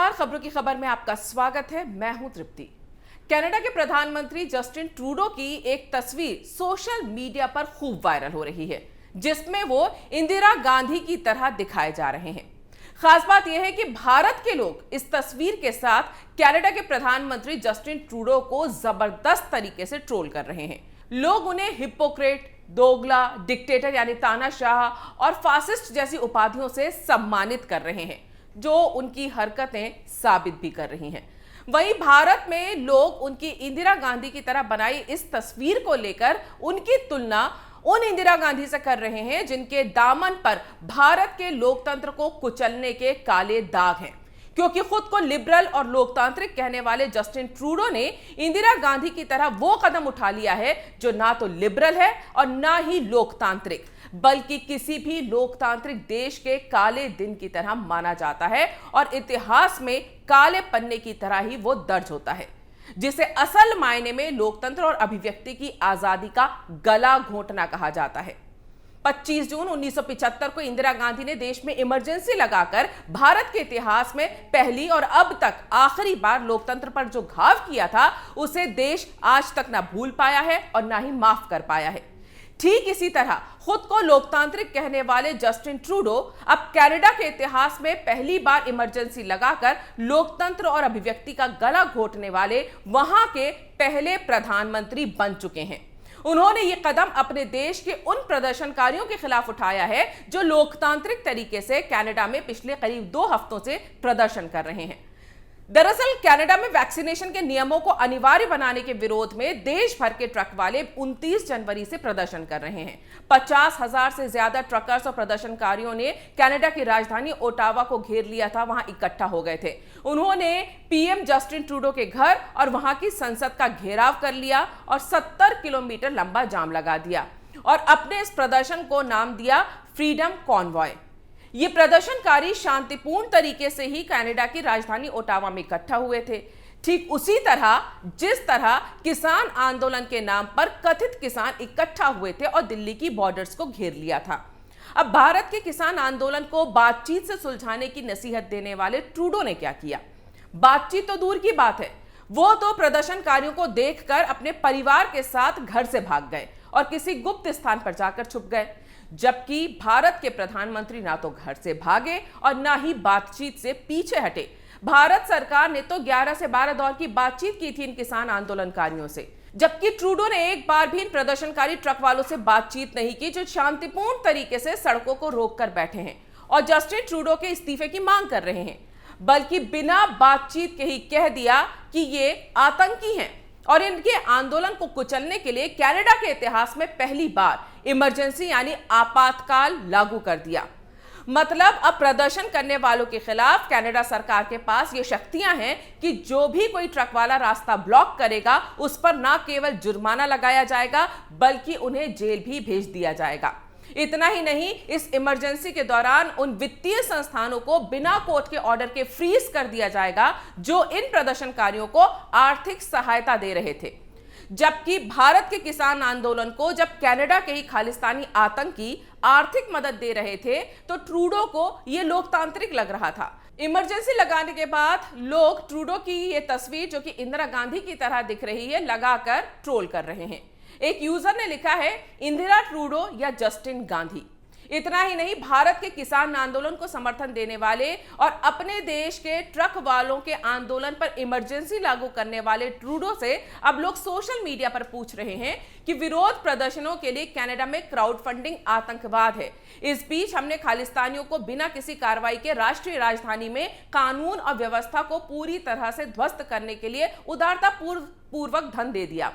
नमस्कार, खबरों की खबर में आपका स्वागत है। मैं हूं तृप्ति। कनाडा के प्रधानमंत्री जस्टिन ट्रूडो की एक तस्वीर सोशल मीडिया पर खूब वायरल हो रही है, जिसमें वो इंदिरा गांधी की तरह दिखाए जा रहे हैं। खास बात यह है कि भारत के लोग इस तस्वीर के साथ कनाडा के प्रधानमंत्री जस्टिन ट्रूडो को जबरदस्त तरीके से ट्रोल कर रहे हैं। लोग उन्हें हिपोक्रेट, दोगला, डिक्टेटर यानी तानाशाह और फासिस्ट जैसी उपाधियों से सम्मानित कर रहे हैं, जो उनकी हरकतें साबित भी कर रही हैं। वहीं भारत में लोग उनकी इंदिरा गांधी की तरह बनाई इस तस्वीर को लेकर उनकी तुलना उन इंदिरा गांधी से कर रहे हैं जिनके दामन पर भारत के लोकतंत्र को कुचलने के काले दाग हैं। क्योंकि खुद को लिबरल और लोकतांत्रिक कहने वाले जस्टिन ट्रूडो ने इंदिरा गांधी की तरह वो कदम उठा लिया है जो ना तो लिबरल है और ना ही लोकतांत्रिक, बल्कि किसी भी लोकतांत्रिक देश के काले दिन की तरह माना जाता है और इतिहास में काले पन्ने की तरह ही वो दर्ज होता है, जिसे असल मायने में लोकतंत्र और अभिव्यक्ति की आजादी का गला घोंटना कहा जाता है। 25 जून 1975 को इंदिरा गांधी ने देश में इमरजेंसी लगाकर भारत के इतिहास में पहली और अब तक आखिरी बार लोकतंत्र पर जो घाव किया था, उसे देश आज तक ना भूल पाया है और ना ही माफ कर पाया है। ठीक इसी तरह खुद को लोकतांत्रिक कहने वाले जस्टिन ट्रूडो अब कनाडा के इतिहास में पहली बार इमरजेंसी लगाकर लोकतंत्र और अभिव्यक्ति का गला घोंटने वाले वहां के पहले प्रधानमंत्री बन चुके हैं। उन्होंने ये कदम अपने देश के उन प्रदर्शनकारियों के खिलाफ उठाया है जो लोकतांत्रिक तरीके से कनाडा में पिछले करीब 2 हफ्तों से प्रदर्शन कर रहे हैं। दरअसल कनाडा में वैक्सीनेशन के नियमों को अनिवार्य बनाने के विरोध में देश भर के ट्रक वाले 29 जनवरी से प्रदर्शन कर रहे हैं। 50,000 से ज्यादा ट्रकर्स और प्रदर्शनकारियों ने कनाडा की राजधानी ओटावा को घेर लिया था, वहां इकट्ठा हो गए थे। उन्होंने पीएम जस्टिन ट्रूडो के घर और वहां की संसद का घेराव कर लिया और 70 किलोमीटर लंबा जाम लगा दिया और अपने इस प्रदर्शन को नाम दिया फ्रीडम कॉन्वॉय। ये प्रदर्शनकारी शांतिपूर्ण तरीके से ही कनाडा की राजधानी ओटावा में इकट्ठा हुए थे, ठीक उसी तरह जिस तरह किसान आंदोलन के नाम पर कथित किसान इकट्ठा हुए थे और दिल्ली की बॉर्डर्स को घेर लिया था। अब भारत के किसान आंदोलन को बातचीत से सुलझाने की नसीहत देने वाले ट्रूडो ने क्या किया? बातचीत तो दूर की बात है, वो तो प्रदर्शनकारियों को देखकर अपने परिवार के साथ घर से भाग गए और किसी गुप्त स्थान पर जाकर छुप गए। जबकि भारत के प्रधानमंत्री ना तो घर से भागे और ना ही बातचीत से पीछे हटे। भारत सरकार ने तो 11 से 12 दौर की बातचीत की थी इन किसान आंदोलनकारियों से, जबकि ट्रूडो ने एक बार भी इन प्रदर्शनकारी ट्रक वालों से बातचीत नहीं की जो शांतिपूर्ण तरीके से सड़कों को रोककर बैठे हैं और जस्टिन ट्रूडो के इस्तीफे की मांग कर रहे हैं, बल्कि बिना बातचीत के ही कह दिया कि ये आतंकी हैं और इनके आंदोलन को कुचलने के लिए कनाडा के इतिहास में पहली बार इमरजेंसी यानी आपातकाल लागू कर दिया। मतलब अब प्रदर्शन करने वालों के खिलाफ कनाडा सरकार के पास ये शक्तियां हैं कि जो भी कोई ट्रक वाला रास्ता ब्लॉक करेगा उस पर न केवल जुर्माना लगाया जाएगा बल्कि उन्हें जेल भी भेज दिया जाएगा। इतना ही नहीं, इस इमरजेंसी के दौरान उन वित्तीय संस्थानों को बिना कोर्ट के ऑर्डर के फ्रीज कर दिया जाएगा जो इन प्रदर्शनकारियों को आर्थिक सहायता दे रहे थे। जबकि भारत के किसान आंदोलन को जब कनाडा के ही खालिस्तानी आतंकी आर्थिक मदद दे रहे थे तो ट्रूडो को यह लोकतांत्रिक लग रहा था। इमरजेंसी लगाने के बाद लोग ट्रूडो की यह तस्वीर जो कि इंदिरा गांधी की तरह दिख रही है लगाकर ट्रोल कर रहे हैं। एक यूजर ने लिखा है, इंदिरा ट्रूडो या जस्टिन गांधी। इतना ही नहीं, भारत के किसान आंदोलन को समर्थन देने वाले और अपने देश के ट्रक वालों के आंदोलन पर इमरजेंसी लागू करने वाले ट्रूडो से अब लोग सोशल मीडिया पर पूछ रहे हैं कि विरोध प्रदर्शनों के लिए कनाडा में क्राउड फंडिंग आतंकवाद है। इस बीच हमने खालिस्तानियों को बिना किसी कार्रवाई के राष्ट्रीय राजधानी में कानून और व्यवस्था को पूरी तरह से ध्वस्त करने के लिए उदारता पूर्वक धन दे दिया।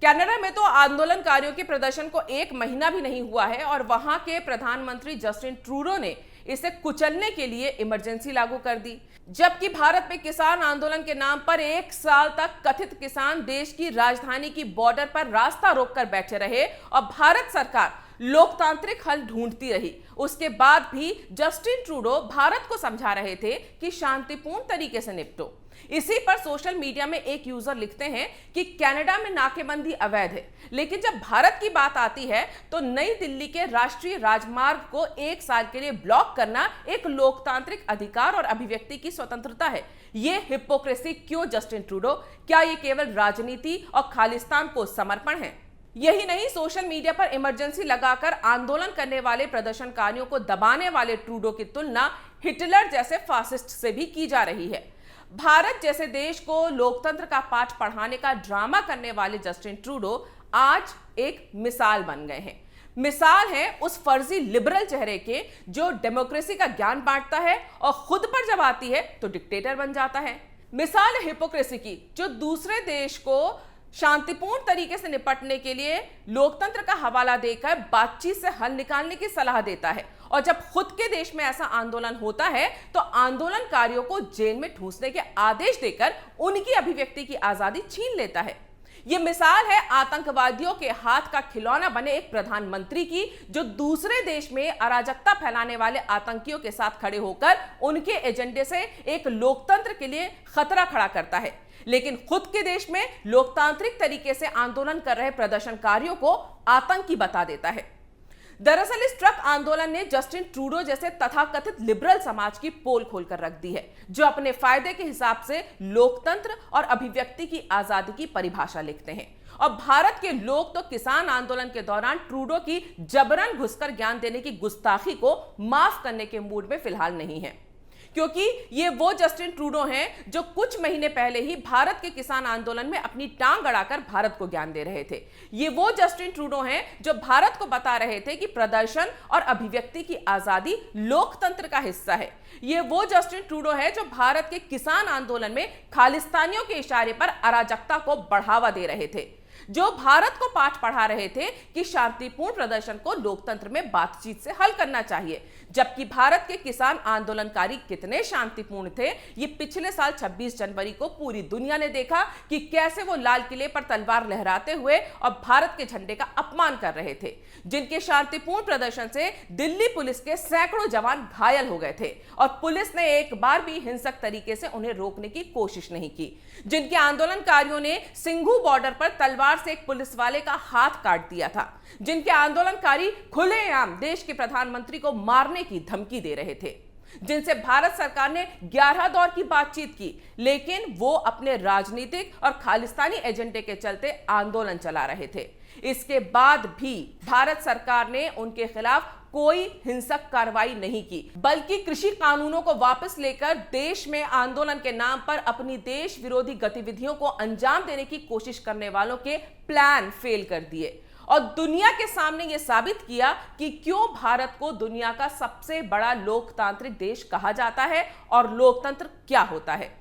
कनाडा में तो आंदोलनकारियों के प्रदर्शन को 1 महीना भी नहीं हुआ है और वहां के प्रधानमंत्री जस्टिन ट्रूडो ने इसे कुचलने के लिए इमरजेंसी लागू कर दी। जबकि भारत में किसान आंदोलन के नाम पर 1 साल तक कथित किसान देश की राजधानी की बॉर्डर पर रास्ता रोककर बैठे रहे और भारत सरकार लोकतांत्रिक हल ढूंढती रही। उसके बाद भी जस्टिन ट्रूडो भारत को समझा रहे थे कि शांतिपूर्ण तरीके से निपटो। इसी पर सोशल मीडिया में एक यूजर लिखते हैं कि कनाडा में नाकेबंदी अवैध है, लेकिन जब भारत की बात आती है तो नई दिल्ली के राष्ट्रीय राजमार्ग को 1 साल के लिए ब्लॉक करना एक लोकतांत्रिक अधिकार और अभिव्यक्ति की स्वतंत्रता है। ये हिपोक्रेसी क्यों जस्टिन ट्रूडो? क्या ये केवल राजनीति और खालिस्तान को समर्पण है? यही नहीं, सोशल मीडिया पर इमरजेंसी लगाकर आंदोलन करने वाले प्रदर्शनकारियों को दबाने वाले ट्रूडो की तुलना हिटलर जैसे फासिस्ट से भी की जा रही है। भारत जैसे देश को लोकतंत्र का पाठ पढ़ाने का ड्रामा करने वाले जस्टिन ट्रूडो आज एक मिसाल बन गए हैं। मिसाल है उस फर्जी लिबरल चेहरे के जो डेमोक्रेसी का ज्ञान बांटता है और खुद पर जब आती है तो डिक्टेटर बन जाता है। मिसाल है हिपोक्रेसी की जो दूसरे देश को शांतिपूर्ण तरीके से निपटने के लिए लोकतंत्र का हवाला देकर बातचीत से हल निकालने की सलाह देता है, और जब खुद के देश में ऐसा आंदोलन होता है तो आंदोलनकारियों को जेल में ठूंसने के आदेश देकर उनकी अभिव्यक्ति की आजादी छीन लेता है। यह मिसाल है आतंकवादियों के हाथ का खिलौना बने एक प्रधानमंत्री की जो दूसरे देश में अराजकता फैलाने वाले आतंकियों के साथ खड़े होकर उनके एजेंडे से एक लोकतंत्र के लिए खतरा खड़ा करता है, लेकिन खुद के देश में लोकतांत्रिक तरीके से आंदोलन कर रहे प्रदर्शनकारियों को आतंकी बता देता है। दरअसल इस ट्रक आंदोलन ने जस्टिन ट्रूडो जैसे तथाकथित लिबरल समाज की पोल खोलकर रख दी है, जो अपने फायदे के हिसाब से लोकतंत्र और अभिव्यक्ति की आजादी की परिभाषा लिखते हैं। और भारत के लोग तो किसान आंदोलन के दौरान ट्रूडो की जबरन घुसकर ज्ञान देने की गुस्ताखी को माफ करने के मूड में फिलहाल नहीं है, क्योंकि ये वो जस्टिन ट्रूडो हैं जो कुछ महीने पहले ही भारत के किसान आंदोलन में अपनी टांग अड़ाकर भारत को ज्ञान दे रहे थे। ये वो जस्टिन ट्रूडो हैं जो भारत को बता रहे थे कि प्रदर्शन और अभिव्यक्ति की आजादी लोकतंत्र का हिस्सा है। ये वो जस्टिन ट्रूडो है जो भारत के किसान आंदोलन में खालिस्तानियों के इशारे पर अराजकता को बढ़ावा दे रहे थे, जो भारत को पाठ पढ़ा रहे थे कि शांतिपूर्ण प्रदर्शन को लोकतंत्र में बातचीत से हल करना चाहिए। जबकि भारत के किसान आंदोलनकारी कितने शांतिपूर्ण थे, ये पिछले साल 26 जनवरी को पूरी दुनिया ने देखा कि कैसे वो लाल किले पर तलवार लहराते हुए और भारत के झंडे का अपमान कर रहे थे, जिनके शांतिपूर्ण प्रदर्शन से दिल्ली पुलिस के सैकड़ों जवान घायल हो गए थे और पुलिस ने एक बार भी हिंसक तरीके से उन्हें रोकने की कोशिश नहीं की, जिनके आंदोलनकारियों ने सिंघू बॉर्डर पर तलवार से एक पुलिस वाले का हाथ काट दिया था, जिनके आंदोलनकारी खुलेआम देश के प्रधानमंत्री को मारने की धमकी दे रहे थे, जिनसे भारत सरकार ने 11 दौर की बातचीत की, लेकिन वो अपने राजनीतिक और खालिस्तानी एजेंडे के चलते आंदोलन चला रहे थे। इसके बाद भी भारत सरकार ने उनके खिलाफ कोई हिंसक कार्रवाई नहीं की, बल्कि कृषि कानूनों को वापस लेकर देश में आंदोलन के नाम पर अपनी देश विरोधी गतिविधियों को अंजाम देने की कोशिश करने वालों के प्लान फेल कर दिए और दुनिया के सामने यह साबित किया कि क्यों भारत को दुनिया का सबसे बड़ा लोकतांत्रिक देश कहा जाता है और लोकतंत्र क्या होता है।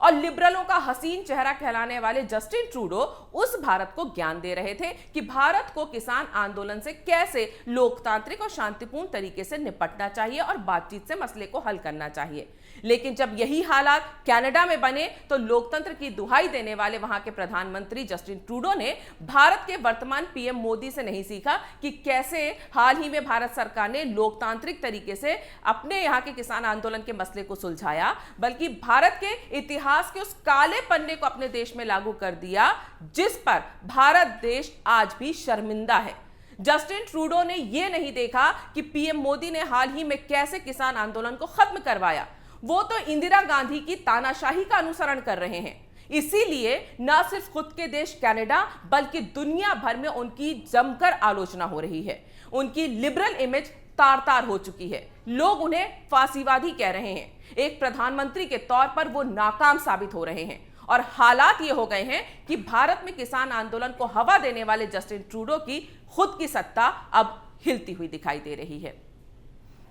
और लिबरलों का हसीन चेहरा कहलाने वाले जस्टिन ट्रूडो उस भारत को ज्ञान दे रहे थे कि भारत को किसान आंदोलन से कैसे लोकतांत्रिक और शांतिपूर्ण तरीके से निपटना चाहिए और बातचीत से मसले को हल करना चाहिए। लेकिन जब यही हालात कनाडा में बने तो लोकतंत्र की दुहाई देने वाले वहां के प्रधानमंत्री जस्टिन ट्रूडो ने भारत के वर्तमान पीएम मोदी से नहीं सीखा कि कैसे हाल ही में भारत सरकार ने लोकतांत्रिक तरीके से अपने यहां के किसान आंदोलन के मसले को सुलझाया, बल्कि भारत के इतिहास के उस काले पन्ने को अपने देश में लागू कर दिया जिस पर भारत देश आज भी शर्मिंदा है। जस्टिन ट्रूडो ने यह नहीं देखा कि पीएम मोदी ने हाल ही में कैसे किसान आंदोलन को खत्म करवाया। वो तो इंदिरा गांधी की तानाशाही का अनुसरण कर रहे हैं। इसीलिए न सिर्फ खुद के देश कनाडा बल्कि दुनिया भर में उनकी जमकर आलोचना हो रही है। उनकी लिबरल इमेज तार-तार हो चुकी है। लोग उन्हें फांसीवादी कह रहे हैं। एक प्रधानमंत्री के तौर पर वो नाकाम साबित हो रहे हैं और हालात ये हो गए हैं कि भारत में किसान आंदोलन को हवा देने वाले जस्टिन ट्रूडो की खुद की सत्ता अब हिलती हुई दिखाई दे रही है।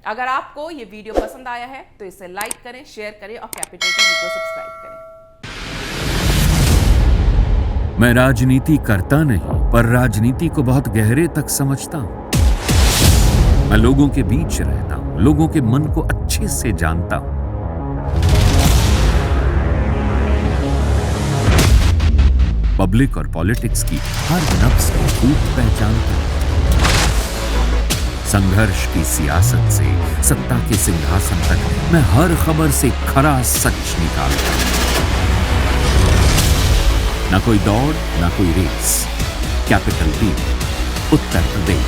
अगर आपको ये वीडियो पसंद आया है तो इसे लाइक करें, शेयर करें और कैपिटल टीवी को सब्सक्राइब करें। मैं राजनीति करता नहीं, पर राजनीति को बहुत गहरे तक समझता हूं। मैं लोगों के बीच रहता हूं, लोगों के मन को अच्छे से जानता हूं। पब्लिक और पॉलिटिक्स की हर नब्ज को खूब पहचानता हूं। संघर्ष की सियासत से सत्ता के सिंहासन तक मैं हर खबर से खरा सच निकालता हूं। ना कोई दौड़, ना कोई race. Capital B, Uttar Pradesh.